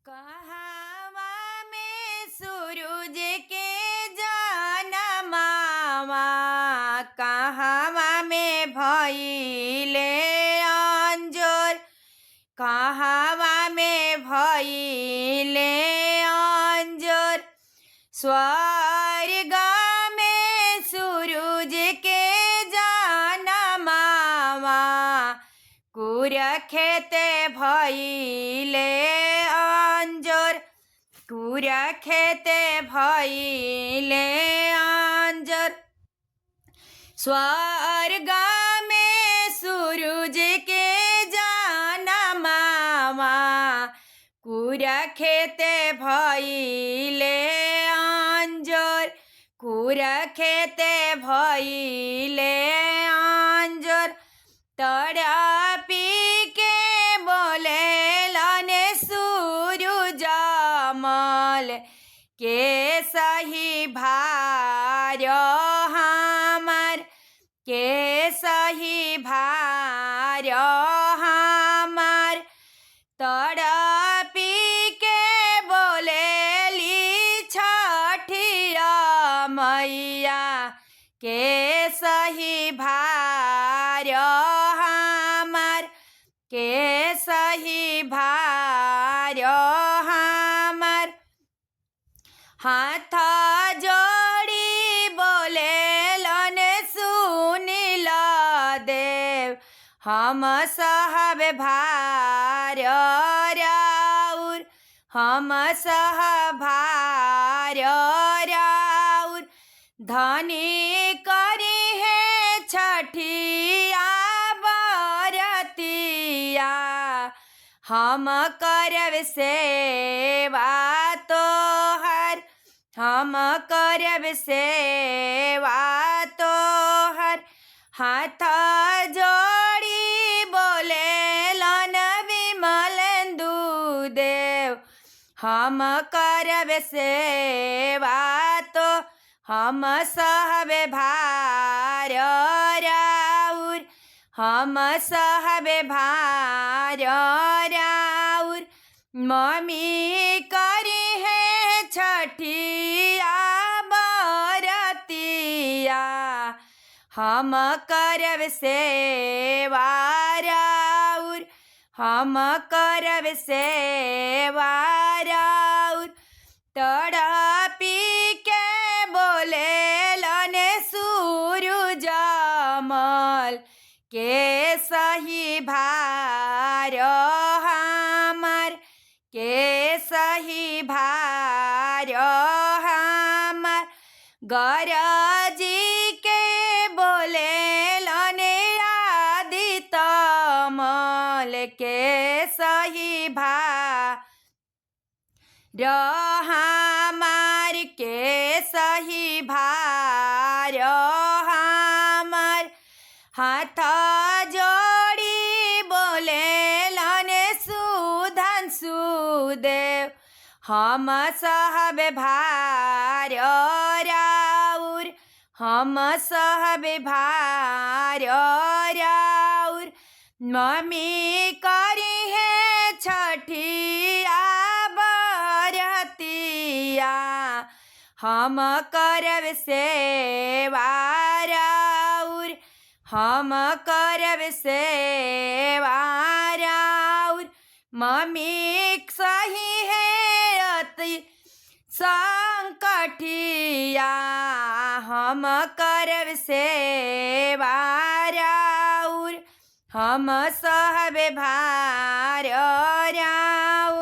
कहवा में सूरज के जनमावा कहवा में भइले अंजोर कहवा में भइले अंजोर स्वर्ग में सूरज के जनमावा कुरखेते भइले अंजोर कुरखेते भइले अंजोर स्वर्ग में सूरज के जनमावा कुरखेते भइले अंजोर कुरखेते भइले अंजोर तड़पी के बोले लने सूरज मल के सही भार हमार के सही भार हमार तड़पी के बोले ली छठिया मैया के सही भार हमार के सही भार हमार हाथ जोड़ी बोले लन सुनिल देव हम सहब भार राउर हम सह भार राउर धनी करी है छठिया बरतिया हम करब सेवा तोहर हम करब सेवा तोहर हाथ जोड़ी बोले लन विमलेन्दु देव हम करब सेवा तो हम सहब भार राउर हम सहब भार राउर मम्मी करी है छठिया बरतिया हम करब सेवा राउर हम करब सेवा राउर तड़पी के बोले लने सूरज मल के सही भार हमार के सही भार हमार गरजी के बोले लने आदित मल के सही भार हमार के सही भार हमार हाथ जोड़ी बोले लने सुधन सुदेव हम सहब भार राउर हम सहब भार राउर मम्मी करी है छठिया बरतिया हम करब सेवा राउर हम करब सेवा राउर मम्मी सही है अति संकटिया हम करब सेवा राउर हम सहब भार राउर।